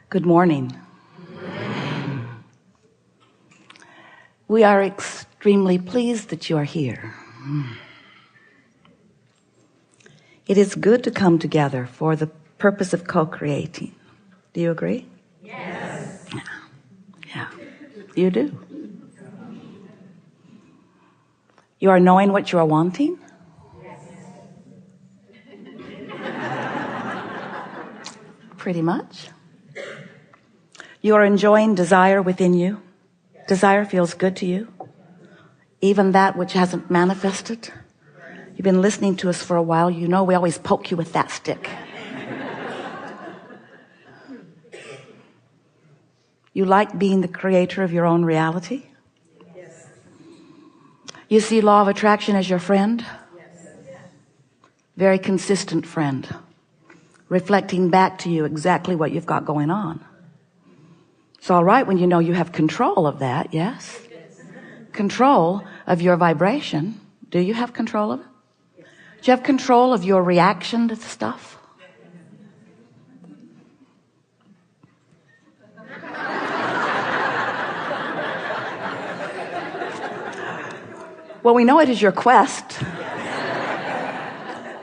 Good morning. We are extremely pleased that you are here. It is good to come together for the purpose of co-creating. Do you agree? Yes. Yeah, you do. You are knowing what you are wanting? Pretty much. You are enjoying desire within you. Desire feels good to you. Even that which hasn't manifested. You've been listening to us for a while. You know we always poke you with that stick. You like being the creator of your own reality? Yes. You see law of attraction as your friend? Yes. Very consistent friend. Reflecting back to you exactly what you've got going on. It's all right when you know you have control of that, yes? Control of your vibration. Do you have control of it? Do you have control of your reaction to the stuff? Well, we know it is your quest.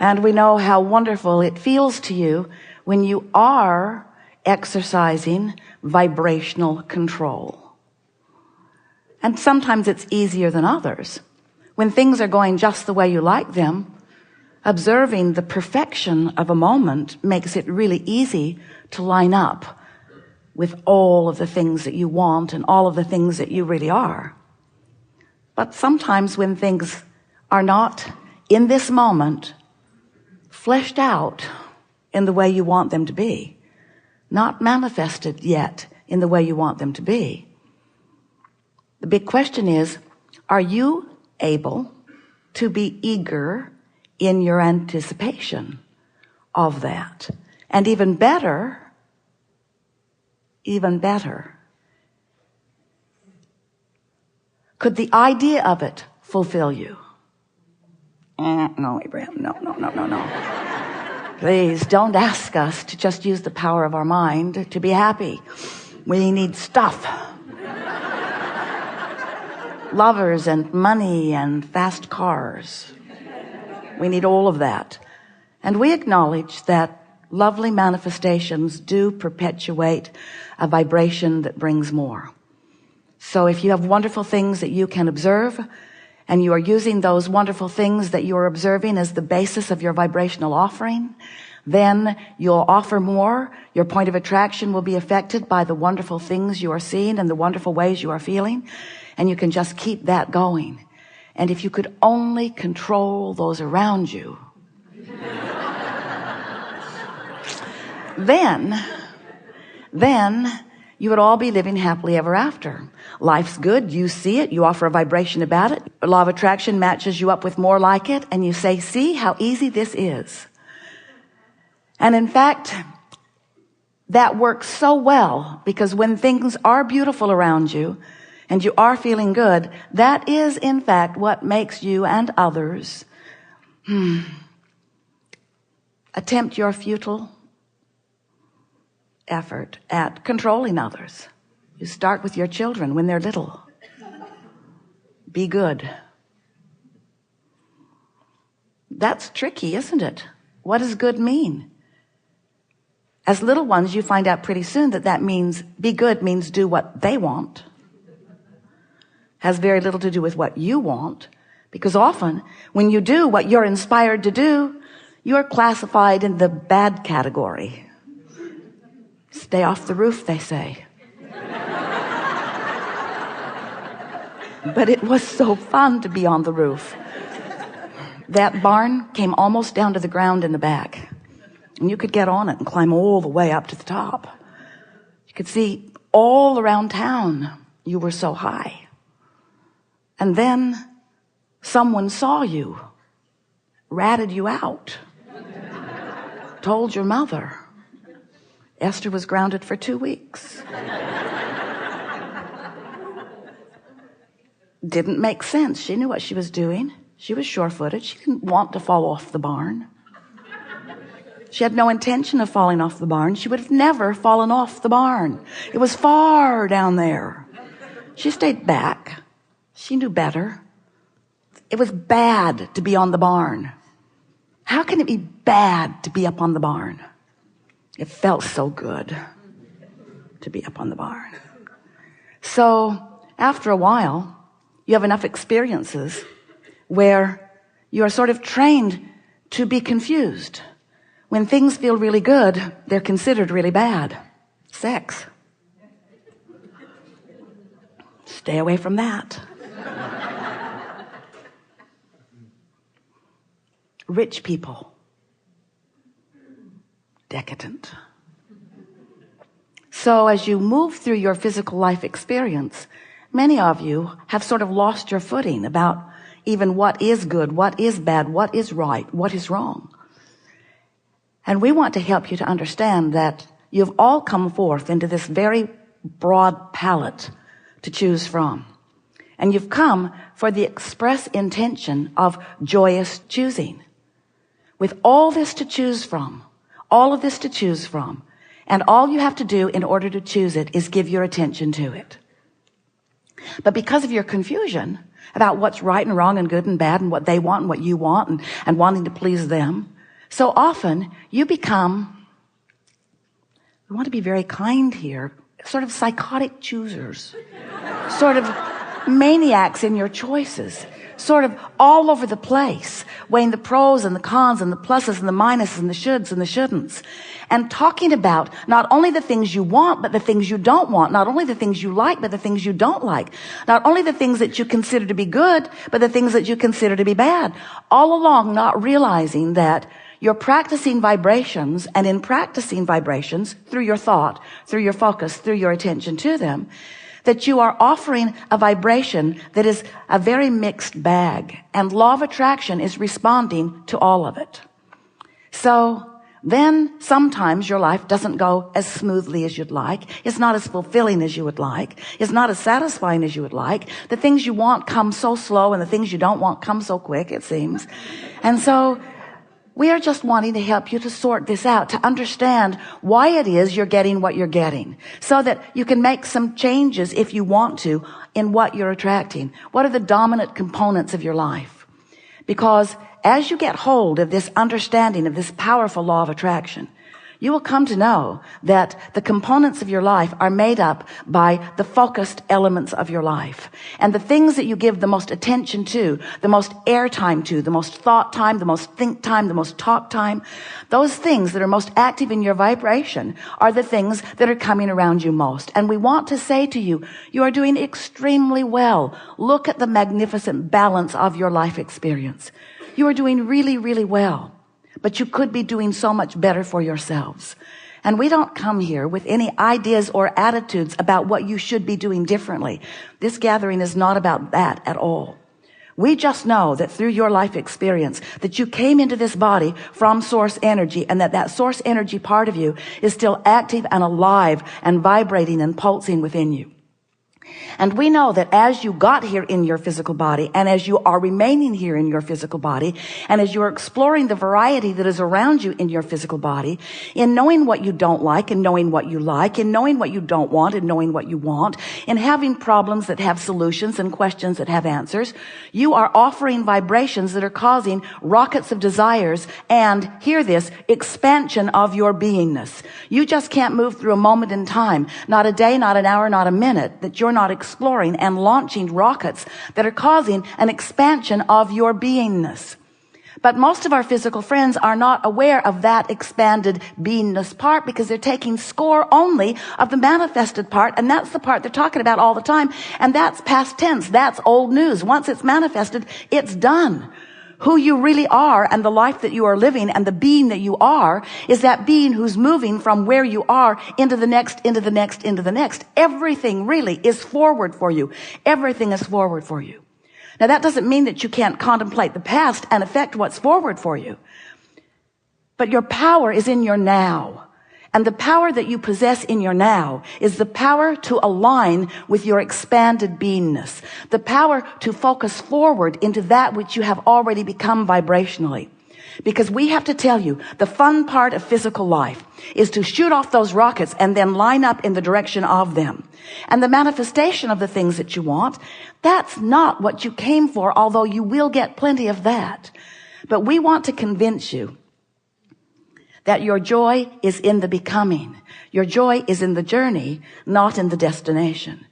And we know how wonderful it feels to you when you are exercising vibrational control. And sometimes it's easier than others. When things are going just the way you like them, observing the perfection of a moment makes it really easy to line up with all of the things that you want and all of the things that you really are. But sometimes when things are not in this moment fleshed out in the way you want them to be, not manifested yet in the way you want them to be, the big question is, are you able to be eager in your anticipation of that? And even better, could the idea of it fulfill you? No, Abraham, no. Please don't ask us to just use the power of our mind to be happy. We need stuff. Lovers and money and fast cars. We need all of that. And we acknowledge that lovely manifestations do perpetuate a vibration that brings more. So if you have wonderful things that you can observe, and you are using those wonderful things that you are observing as the basis of your vibrational offering, then you'll offer more. Your point of attraction will be affected by the wonderful things you are seeing and the wonderful ways you are feeling. And you can just keep that going. And if you could only control those around you, then you would all be living happily ever after. Life's good. You see it. You offer a vibration about it. The law of attraction matches you up with more like it. And you say, see how easy this is. And in fact, that works so well because when things are beautiful around you and you are feeling good, that is in fact what makes you and others attempt your futile effort at controlling others. You start with your children when they're little. Be good. That's tricky, isn't it? What does good mean? As little ones, you find out pretty soon that means be good means do what they want. Has very little to do with what you want, because often when you do what you're inspired to do, you're classified in the bad category. Stay off the roof, they say. But it was so fun to be on the roof. That barn came almost down to the ground in the back. And you could get on it and climb all the way up to the top. You could see all around town. You were so high. And then someone saw you, ratted you out, told your mother. Esther was grounded for 2 weeks. didn't make sense. She knew what she was doing. She was sure-footed. She didn't want to fall off the barn. She had no intention of falling off the barn. She would have never fallen off the barn. It was far down there. She stayed back. She knew better. It was bad to be on the barn. How can it be bad to be up on the barn? It felt so good to be up on the barn. So after a while, you have enough experiences where you are sort of trained to be confused. When things feel really good, they're considered really bad. Sex. Stay away from that. Rich people. Decadent. So as you move through your physical life experience, many of you have sort of lost your footing about even what is good, what is bad, what is right, what is wrong. And we want to help you to understand that you've all come forth into this very broad palette to choose from. And you've come for the express intention of joyous choosing. With all this to choose from, all of this to choose from, and all you have to do in order to choose it is give your attention to it. But because of your confusion about what's right and wrong and good and bad and what they want and what you want and wanting to please them, so often you become, we want to be very kind here, sort of psychotic choosers, sort of maniacs in your choices, sort of all over the place, weighing the pros and the cons and the pluses and the minuses and the shoulds and the shouldn'ts, and talking about not only the things you want, but the things you don't want, not only the things you like, but the things you don't like, not only the things that you consider to be good, but the things that you consider to be bad, all along not realizing that you're practicing vibrations, and in practicing vibrations, through your thought, through your focus, through your attention to them, that you are offering a vibration that is a very mixed bag, and law of attraction is responding to all of it. So then sometimes your life doesn't go as smoothly as you'd like. It's not as fulfilling as you would like. It's not as satisfying as you would like. The things you want come so slow, and the things you don't want come so quick, it seems. And so we are just wanting to help you to sort this out, to understand why it is you're getting what you're getting, so that you can make some changes if you want to in what you're attracting. What are the dominant components of your life? Because as you get hold of this understanding of this powerful law of attraction, you will come to know that the components of your life are made up by the focused elements of your life. And the things that you give the most attention to, the most airtime to, the most thought time, the most think time, the most talk time, those things that are most active in your vibration are the things that are coming around you most. And we want to say to you, you are doing extremely well. Look at the magnificent balance of your life experience. You are doing really, really well. But you could be doing so much better for yourselves. And we don't come here with any ideas or attitudes about what you should be doing differently. This gathering is not about that at all. We just know that through your life experience, that you came into this body from source energy, and that source energy part of you is still active and alive and vibrating and pulsing within you. And we know that as you got here in your physical body, and as you are remaining here in your physical body, and as you are exploring the variety that is around you in your physical body, in knowing what you don't like and knowing what you like, in knowing what you don't want and knowing what you want, in having problems that have solutions and questions that have answers, you are offering vibrations that are causing rockets of desires and, hear this, expansion of your beingness. You just can't move through a moment in time, not a day, not an hour, not a minute, that you're not exploring and launching rockets that are causing an expansion of your beingness. But most of our physical friends are not aware of that expanded beingness part, because they're taking score only of the manifested part, and that's the part they're talking about all the time, and that's past tense. That's old news. Once it's manifested, it's done. Who you really are and the life that you are living and the being that you are is that being who's moving from where you are into the next, into the next, into the next. Everything really is forward for you. Everything is forward for you. Now that doesn't mean that you can't contemplate the past and affect what's forward for you. But your power is in your now. And the power that you possess in your now is the power to align with your expanded beingness, the power to focus forward into that which you have already become vibrationally. Because we have to tell you, the fun part of physical life is to shoot off those rockets and then line up in the direction of them. And the manifestation of the things that you want, that's not what you came for, although you will get plenty of that. But we want to convince you that your joy is in the becoming. Your joy is in the journey, not in the destination.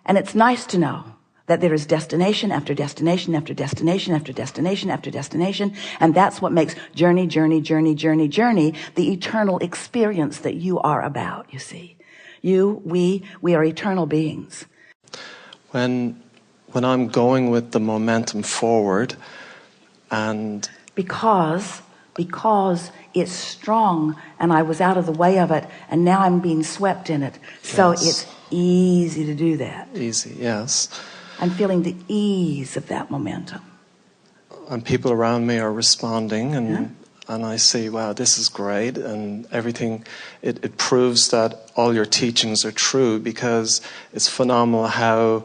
And it's nice to know that there is destination after destination after destination after destination after destination. And that's what makes journey, journey, journey, journey, journey the eternal experience that you are about, you see. We are eternal beings. When I'm going with the momentum forward and... Because it's strong and I was out of the way of it and now I'm being swept in it. So Yes. It's easy to do that. Easy, yes. I'm feeling the ease of that momentum. And people around me are responding and I see, wow, this is great, and everything, it proves that all your teachings are true, because it's phenomenal how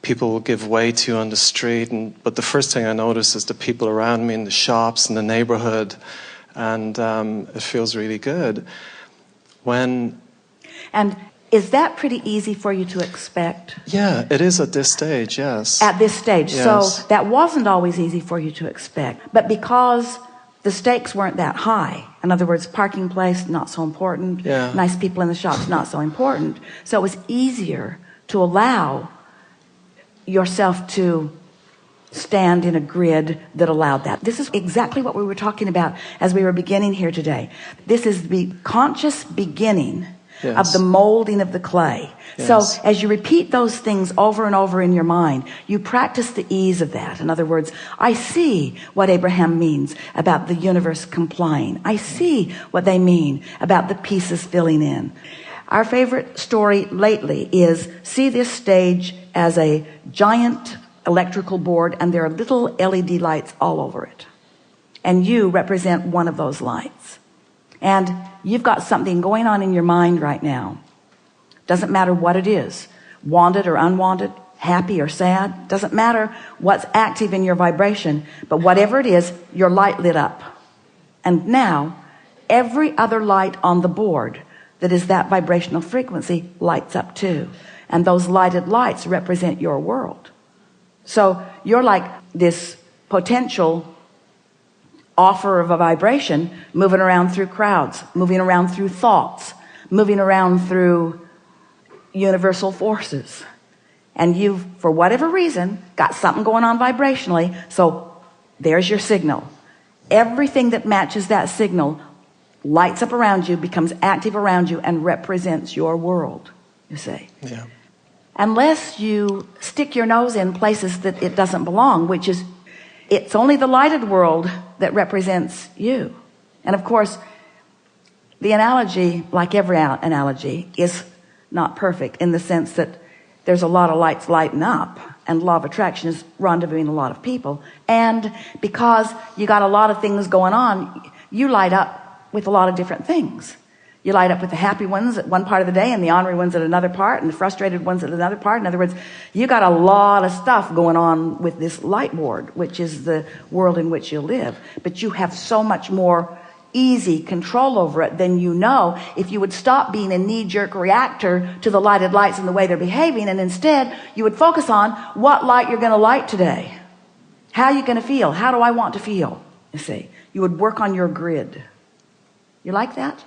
people will give way to you on the street. But the first thing I notice is the people around me in the shops, in the neighborhood, and it feels really good. And is that pretty easy for you to expect? Yeah, it is at this stage, yes. At this stage. Yes. So that wasn't always easy for you to expect. But because the stakes weren't that high, in other words, parking place, not so important. Yeah. Nice people in the shops, not so important. So it was easier to allow yourself to stand in a grid that allowed that. This is exactly what we were talking about as we were beginning here today. This is the conscious beginning of the molding of the clay. Yes. So as you repeat those things over and over in your mind, you practice the ease of that. In other words, I see what Abraham means about the universe complying. I see what they mean about the pieces filling in. Our favorite story lately is, see this stage as a giant electrical board and there are little LED lights all over it. And you represent one of those lights. And you've got something going on in your mind right now. Doesn't matter what it is, wanted or unwanted, happy or sad, doesn't matter what's active in your vibration, but whatever it is, your light lit up. And now every other light on the board that is that vibrational frequency lights up too. And those lighted lights represent your world. So you're like this potential offer of a vibration moving around through crowds, moving around through thoughts, moving around through universal forces. And you've, for whatever reason, got something going on vibrationally. So there's your signal. Everything that matches that signal lights up around you, becomes active around you, and represents your world, you see. Yeah. Unless you stick your nose in places that it doesn't belong, which is, it's only the lighted world that represents you. And of course, the analogy, like every analogy, is not perfect in the sense that there's a lot of lights lighting up, and law of attraction is rendezvousing a lot of people. And because you got a lot of things going on, you light up with a lot of different things. You light up with the happy ones at one part of the day and the ornery ones at another part and the frustrated ones at another part. In other words, you got a lot of stuff going on with this light board, which is the world in which you live. But you have so much more easy control over it than you know if you would stop being a knee-jerk reactor to the lighted lights and the way they're behaving, and instead you would focus on what light you're going to light today. How are you going to feel? How do I want to feel? You see, you would work on your grid. You like that?